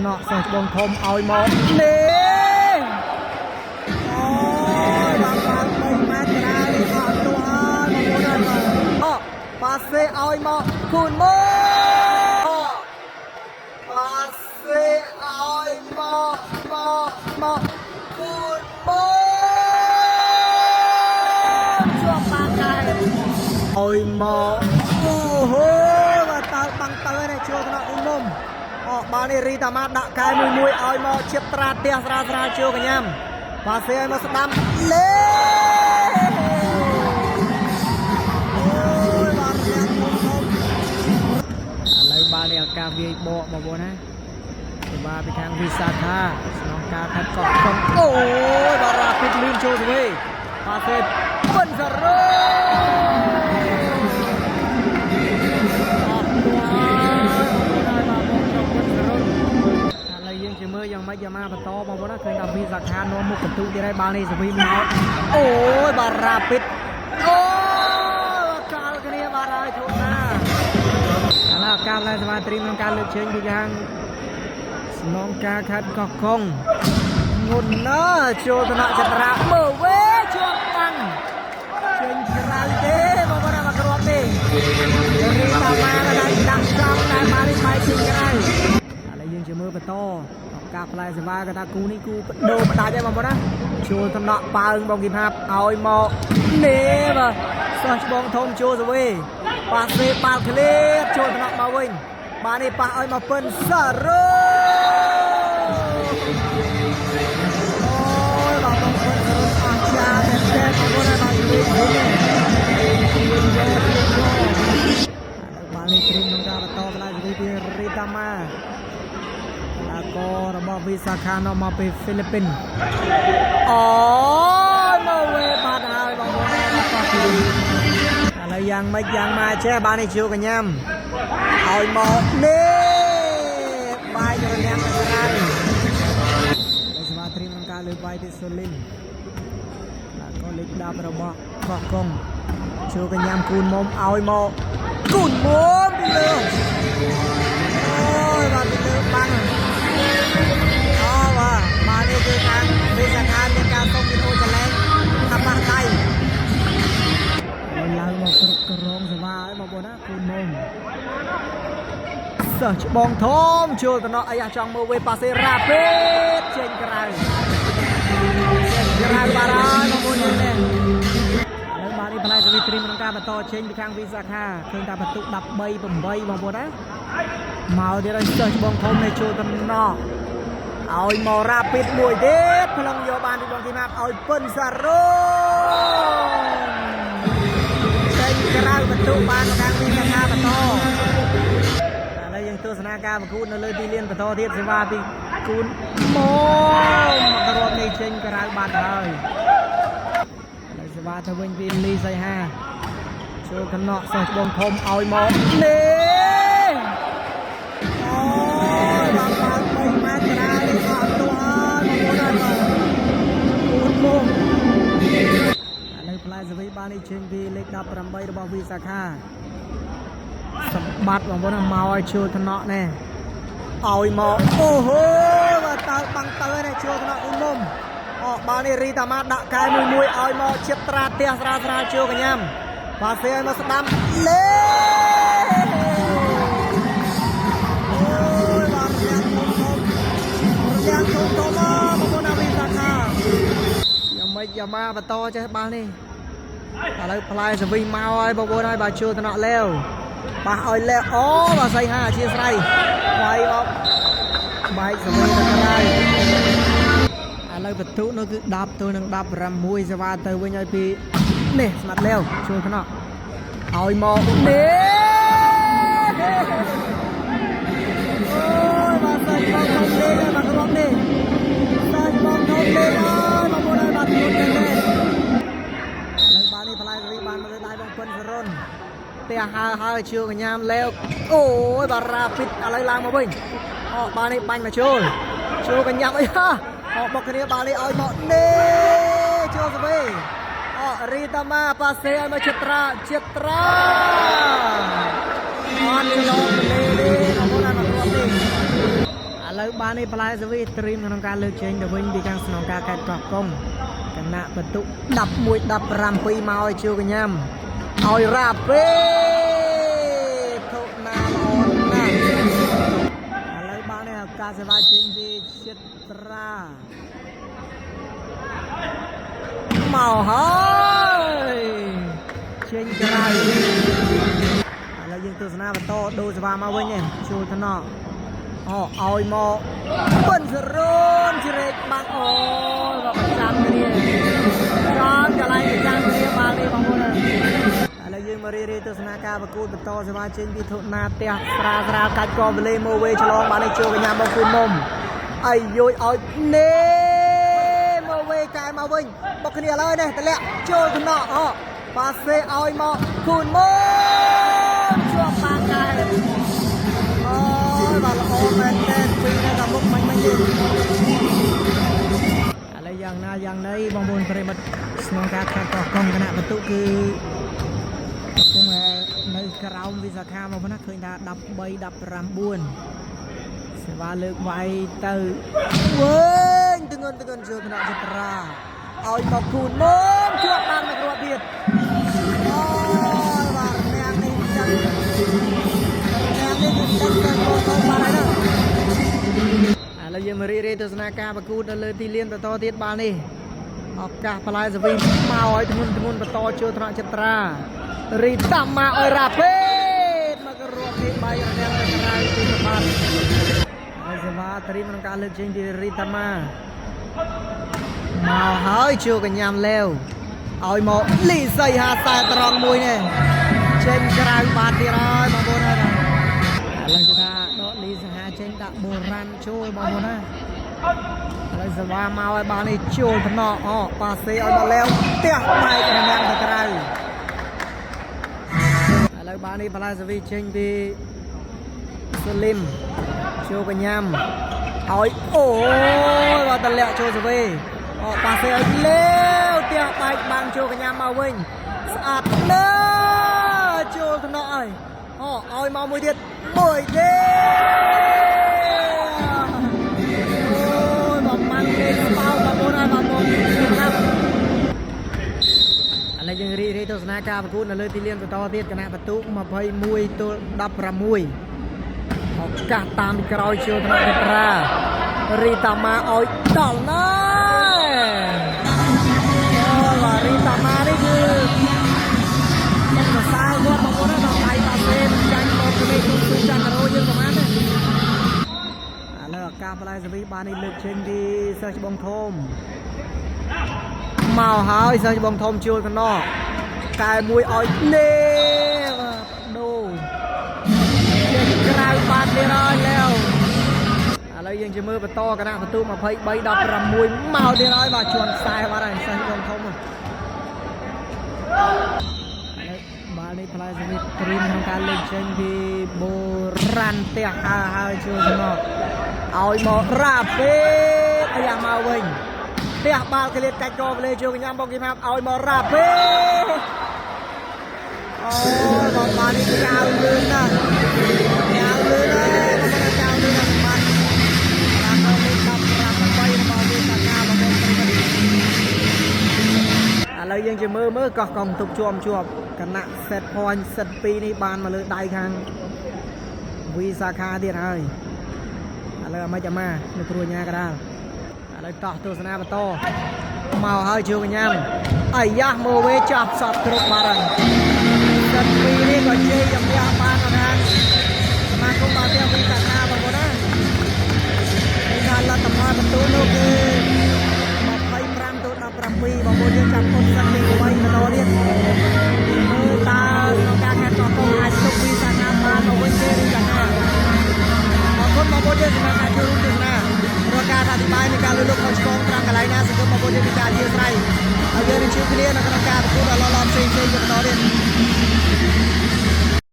นอกส่งบงทมเอาหมดนี่โอ้ยบางไม่แม้แต่ได้ผ่านตัวมาโมนาต่อปาเซเอาหมดคุณโมปาเซเอาหมดคุณโมช่วงปากไก่เอาหมดโอ้โหมาตาบังเตยในช่วงขณะอุ้มนมบาลีรีตามาดักกายมวยเอาหมดเชียบตราเตียสราช่วงกันยำปาเซมาสดามเล่บาลีอากาศวีโบมาโบนะบาไปทางวิสาขาสนองการคัดเกาะของโอ้ยบาราพิดลืมโชว์ด้วยปาเซปันสโรอะไรยังเชื่อมือยังไม่จะมาประตูมาโบนะเคยกับวิสาขาโนมุกกระตุกที่ได้บาลีสวีมาโอ้ยบาราพิดโอ้กาลกันเนี่ยบาราชุนะแล้วการไล่สมาธิมันการเลือกเชิญอยู่ยังน้องกาคัดกอกงงุนเนอโชตนะจัตระเมื่อเวช่วงตังเชิญกระไรเด้มาวันมากรอบนี้รีบมาอะไรดังจังได้มาได้ไปชิงกันอะไรยังจะมือประตูกาพลายสบายกระตากูนี่กูโดนตายได้มาบ่นะโชตนะปาอึงบองกิภาพเอาไอ้หมอเน่บ่สอนบองทงโชสวีปาเซปาเคลียโชตนะมาวิ่งบานี่ปาเอามาเป็นสโรโอ้ยบางคนเป็นอาชาแท้ๆของคนนั้นอยู่นี่บานี่ทรีมน้องกาบต่อไปเลยที่ริตามาแล้วก็ระบบวิสาขานออกมาเป็นฟิลิปปินส์อ๋อมาเวบาดหายบางคนอะไรยังมาแช่บานี่ชิวกันย่ำเอาหมดนี่ไปจนแนมกันได้สมาธิมันการเลยไปที่สุรินทร์แล้วก็เล็กดาบระบอกกอกงชิวกันย่ำคูณมอมเอาหมดคูณมอมไปเลยโอ้ยบาไปเลยบังอ๋อว่ามาเนี่ยคือทางวิสาขาเป็นการส่งกิโลจะแรงทำมาไทยเรามากระร้องสบายมาบนนะคุณมงสบองทอมชูตนออายาจังมือเวปาเซราเปตเชนกรายบาราโนบุญเนี่ยแล้วมาที่พลายสวิตรีมันการมาต่อเชนไปทางวิสาขาเพิ่งการประตูดับใบปุ่มใบบางบนนะเมาเดี๋ยวเราเจอบองทอมในชูตนอเอาหมอราปิดมวยเด็ดพลังโยบานที่บางทีมาเอาเปิ้ลสโรกระไรประตูบานทางวิสาขาประตูอะไรยังตัวสนาการมาคูณเลยที่เลี้ยนประตูเทียบสิว่าที่คูณโมกระโดดในเชนกระไรบานเลยอะไรสิว่าทวินวินลีใส่ห้าโชว์ขนอกส่งบงทมเอาหมดนี่โอ้ยบางไม่แม้แต่ได้ผ่านตัวมาโมนาต่อคูณโมอะไรพลายสวิบานในเชนวีเล็กดับรำใบระบวิสาขาสบัดของพวกนั้นมาไอ้ชูธนาแน่เอาอีหมอโอ้โหมาตาบังเตยในชูธนาอุ้มนมบาลีรีตามาดักกายมวยเอาอีหมอเชียบตราเตียสราชูกันยำปาเซียมาสดามเล่โอ้ยบาลียังคงมาพวกนั้นวิสาขายังไม่จะมาประตูจะบาลีอะไรพลายสวิงมาไอ้พวกนั้นบาชูธนาเร็วปาเอาแล้วอ๋อมาใส่ห้าเชียร์ใส่ไว้บอกใบสมัยนั้นได้อะไรประตูนั่นคือดับตัวนึงดับรำมวยสวัสดิ์ตัววิ่งไอพีเนี่ยสมัดแล้วช่วยขนาดเอาหมอกเนี่ยโอ้ยมาใส่บอลทองเล่มากระบอกนี่ใส่บอลทองเล่มาโมได้บัตรลุ้นเลยเลยบานี่พลายรีบานมาเลยได้บอลเพิ่นรนเตะหาเชื่อกันยามแล้วโอ้ยบาราปิดอะไรลางมาวิ่งบานี่บังมาโชว์กันยามไอ้ฮะบอกกันนี้บาลีเอาหมดเน่โชว์สิรีตามาปาเซอมาเชตราออนลงเลยเอาคนนั้นมารวมดิอะไร លើបាននេះផ្លែសវីត្រៀមក្នុងការលើកចេញទៅវិញពីខាងស្នងការកែតកោះកុងគណៈបន្ទុក11-15មកឲ្យជួកញ្ញាំឲ្យរ៉ាពេធុណាល្អណាស់ឥឡូវបាននេះឱកាសសេវាចេញពីចិត្តត្រាមកហើយចេញក្រៅឥឡូវយើងទស្សនាបន្តដូរសេវាមកវិញឯងជួលថ្នាក់ឲ្យមកបិនសរូនជ្រែកបាក់អូក៏ប្រចាំគ្នាចំកន្លែងប្រចាំគ្នាបាល់នេះបងប្អូនឥឡូវយើងមករៀបទស្សនាការប្រកួតបន្តសេវាចេញពីធុណាផ្ទះស្រាលកាច់កងវលេម៉ូវេឆ្លងបាននេះជួកញ្ញាមកគូមុំអាយយឲ្យនេម៉ូវេកែមកវិញបុកគ្នាឡើយនេះតម្លាក់ចូលថ្នាក់ប៉ាសេឲ្យមកគូមុំជាប់បាក់កែបាទល្អមែនទេពីនៅតាមមុខមិញទេឥឡូវយ៉ាងណាយ៉ាងណីបងប្អូនប្រិមិត្តស្នងការខេត្តកោះកុងគណៈបន្ទុកគឺកំពុងនៅក្រោមវិសាខាមកណាឃើញថា13-19សេវាលើកវាយទៅវិញទងន់ជឿគណៈចត្រាឲ្យមកគូនមកជាប់បានមករាប់ទៀតអូបាទអ្នកនេះចឹងនេះគឺទឹកទៅបានហើយឥឡូវយើងមករៀបទស្សនាការប្រកួតនៅលើទីលានបន្តទៀតបាល់នេះឱកាសផ្លែសវីមកឲ្យធ្ងន់បន្តចូលថ្នាក់ចត្រារីតាម៉ាអរ៉ាពេមករួមនេះបាយរនាងទៅក្រៅទីបាល់ហើយសេវាត្រៀមក្នុងការលើកចេញពីរីតាម៉ាមកហើយជួកញ្ញាំលេវឲ្យមកលីសីហាតែត្រង់មួយនេះចេញក្រៅបាល់ទៀតហើយបងប្អូនហើយឥឡូវគឺថាដកលីសហាចេញដាក់បុរាណចូលបងប្អូនណាឥឡូវសេវាមកឲ្យបាល់នេះចូលថ្នាក់ប៉ាសេឲ្យមកលេវផ្ទះបែករងាំងទៅក្រៅឥឡូវបាល់នេះផ្លែសវីចេញពីសូលីមចូលកញ្ញាំឲ្យអូយបាទតម្លាក់ចូលសវីប៉ាសេឲ្យលេវផ្ទះបែកបាំងចូលកញ្ញាំមកវិញស្អាតណាស់ចូលថ្នាក់ហើយឲ្យមកមួយទៀតអូយបងម៉ាំងលេងបោបងប្អូនហើយបងប្អូនណាស់ឥឡូវយើងរីកទស្សនាការប្រកួតនៅលើទីលានបន្តទៀតគណៈបន្ទុក21-16ឱកាសតាមក្រោយចូលថ្នាក់ចត្រារីតាម៉ាឲ្យដល់ណាបាទរីតាម៉ានេះគឺសរសើរគាត់បងប្អូនដល់ដៃប៉ាសេចាញ់មកពីទូចាន់រោយើងប្រហែលទេឥឡូវឱកាសផ្លែសវីបាននេះលើកចេញពីសិស្សច្បងធំមកហើយសិស្សច្បងធំជួលកណោកែមួយឲ្យលេបាទដូចេញក្រៅបាត់ទៀតហើយលេវឥឡូវយើងជិះមើលបន្តគណៈបន្ទុក23-16មកទៀតហើយបាទជួនខ្សែបាត់ហើយសិស្សច្បងធំបាល់នេះផ្លែសវិតត្រៀមក្នុងការលេងចេញពីបុរាណផ្ទះហើយជួយទៅមកឲ្យមករ៉ាពេអាយ៉ាមកវិញផ្ទះបាល់កលៀតកាច់កវលេជួយកញ្ញាំបងគីម៉ាប់ឲ្យមករ៉ាពេអូបងបាល់នេះចៅលឿនណាស់ចៅលឿនហើយបងចៅលឿនណាស់បាទរាល់នេះ18របស់វាសាខាបងប្អូនប្រិយមិត្តឥឡូវយើងជាមើលកោះកងទុកជាប់គណៈ set point set 2នេះបានមកលើដៃខាងវីសាខាទៀតហើយឥឡូវអាម៉េចអាម៉ានៅគ្រួញ៉ាកដាលឥឡូវតោះទស្សនាបន្តមកហើយជួកញ្ញាំអាយ៉ាម៉ូវេចាប់សតគ្រប់បាត់ហើយ set 2នេះក៏ជ័យជំនះបានខាងសមាគមបាល់ទះវីសាខាបងប្អូនណាហើយថាលទ្ធផលបន្ទូនោះគឺ25-17បងប្អូនយើងចាប់ពុតសិនទី8បន្តទៀតមើលតើក្នុងការខេត្តកោះកុងអាចទុកពីសាខាបានមកវិញទេឬយ៉ាងណាអរគុណបងប្អូនយើងសម្រាប់ការចូលរួមទស្សនារាល់ការអធិប្បាយនៃការលើកលោកខុសឆ្គងត្រង់កន្លែងណាសង្គមបងប្អូនយើងមានការអធិស្ឋានហើយយើងនឹងជួយគ្នានៅក្នុងការប្រកួតដ៏ល្អៗផ្សេងៗបន្តទៀត